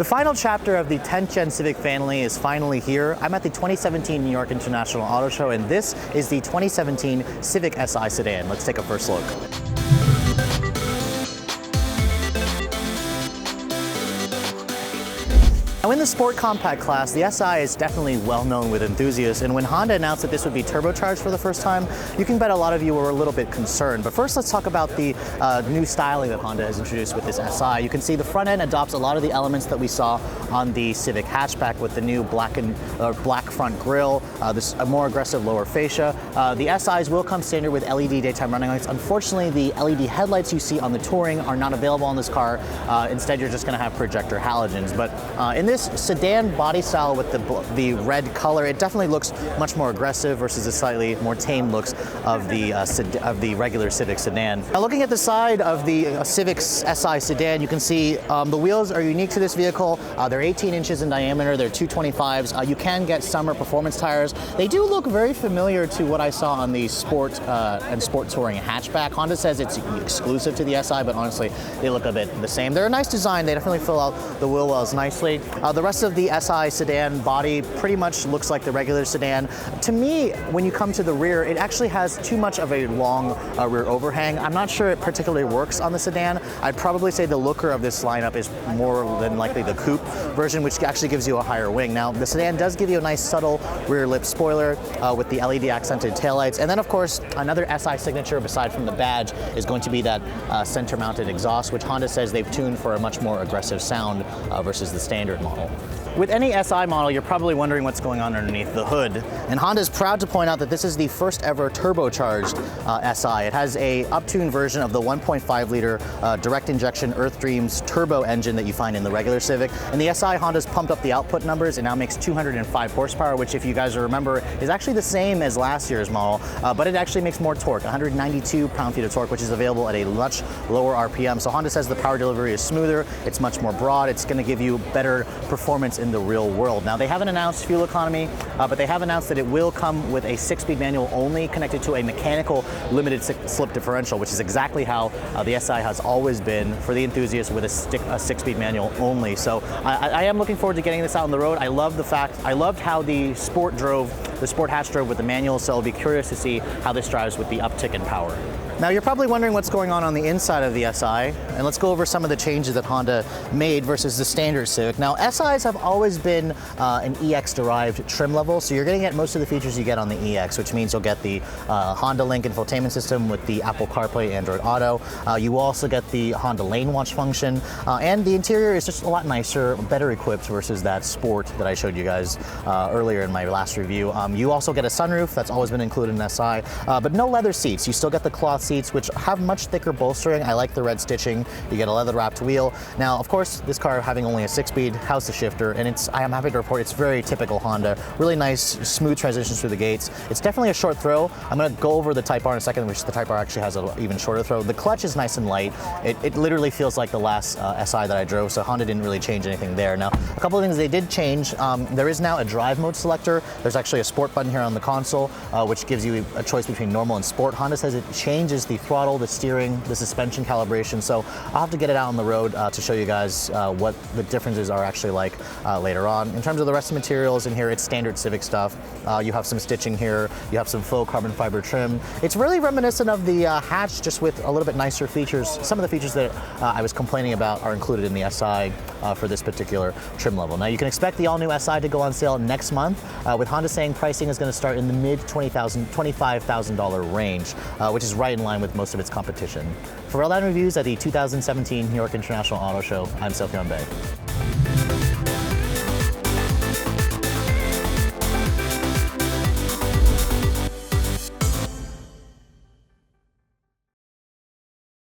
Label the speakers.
Speaker 1: The final chapter of the 10th Gen Civic family is finally here. I'm at the 2017 New York International Auto Show, and this is the 2017 Civic Si sedan. Let's take a first look. Now in the sport compact class, the Si is definitely well known with enthusiasts, and when Honda announced that this would be turbocharged for the first time, you can bet a lot of you were a little bit concerned. But first, let's talk about the new styling that Honda has introduced with this Si. You can see the front end adopts a lot of the elements that we saw on the Civic hatchback with the new black front grille, this more aggressive lower fascia. The SIs will come standard with LED daytime running lights. Unfortunately, the LED headlights you see on the Touring are not available on this car. Instead, you're just going to have projector halogens. But in this sedan body style with the red color, it definitely looks much more aggressive versus the slightly more tame looks of the regular Civic sedan. Now looking at the side of the Civic Si sedan, you can see the wheels are unique to this vehicle. They're 18 inches in diameter, they're 225s. You can get summer performance tires. They do look very familiar to what I saw on the Sport and Sport Touring hatchback. Honda says it's exclusive to the Si, but honestly, they look a bit the same. They're a nice design. They definitely fill out the wheel wells nicely. The rest of the Si sedan body pretty much looks like the regular sedan. To me, when you come to the rear, it actually has too much of a long rear overhang. I'm not sure it particularly works on the sedan. I'd probably say the looker of this lineup is more than likely the coupe version, which actually gives you a higher wing. Now, the sedan does give you a nice subtle rear lip spoiler with the LED accented taillights. And then, of course, another Si signature, aside from the badge, is going to be that center-mounted exhaust, which Honda says they've tuned for a much more aggressive sound versus the standard model. With any Si model, you're probably wondering what's going on underneath the hood. And Honda is proud to point out that this is the first ever turbocharged Si. It has a up-tuned version of the 1.5 liter direct injection Earth Dreams turbo engine that you find in the regular Civic. And the Si, Honda's pumped up the output numbers and now makes 205 horsepower, which, if you guys remember, is actually the same as last year's model, but it actually makes more torque, 192 pound-feet of torque, which is available at a much lower RPM. So Honda says the power delivery is smoother, it's much more broad, it's going to give you better performance in the real world. Now, they haven't announced fuel economy, but they have announced that it will come with a 6-speed manual only connected to a mechanical limited slip differential, which is exactly how the Si has always been for the enthusiast, with a 6-speed manual only. So I am looking forward to getting this out on the road. I loved how the Sport hatch drove with the manual, so I'll be curious to see how this drives with the uptick in power. Now, you're probably wondering what's going on the inside of the Si, and let's go over some of the changes that Honda made versus the standard Civic. Now, Sis have always been an EX-derived trim level, so you're going to get most of the features you get on the EX, which means you'll get the Honda Link infotainment system with the Apple CarPlay, Android Auto. You will also get the Honda Lane Watch function, and the interior is just a lot nicer, better equipped versus that Sport that I showed you guys earlier in my last review. You also get a sunroof, that's always been included in Si, but no leather seats. You still get the cloth seats, which have much thicker bolstering. I like the red stitching. You get a leather wrapped wheel. Now, of course, this car having only a 6-speed house to shifter, and I am happy to report it's very typical Honda. Really nice, smooth transitions through the gates. It's definitely a short throw. I'm going to go over the Type R in a second, which the Type R actually has an even shorter throw. The clutch is nice and light. It literally feels like the last Si that I drove, so Honda didn't really change anything there. Now, a couple of things they did change. There is now a drive mode selector. There's actually a sport button here on the console, which gives you a choice between normal and sport. Honda says it changes the throttle, the steering, the suspension calibration, so I'll have to get it out on the road to show you guys what the differences are actually like later on. In terms of the rest of the materials in here, it's standard Civic stuff. You have some stitching here, you have some faux carbon fiber trim. It's really reminiscent of the hatch, just with a little bit nicer features. Some of the features that I was complaining about are included in the Si for this particular trim level. Now, you can expect the all-new Si to go on sale next month, with Honda saying pricing is going to start in the mid $25,000 range, which is right in line with most of its competition. For Redline reviews at the 2017 New York International Auto Show, I'm Sophion Bay.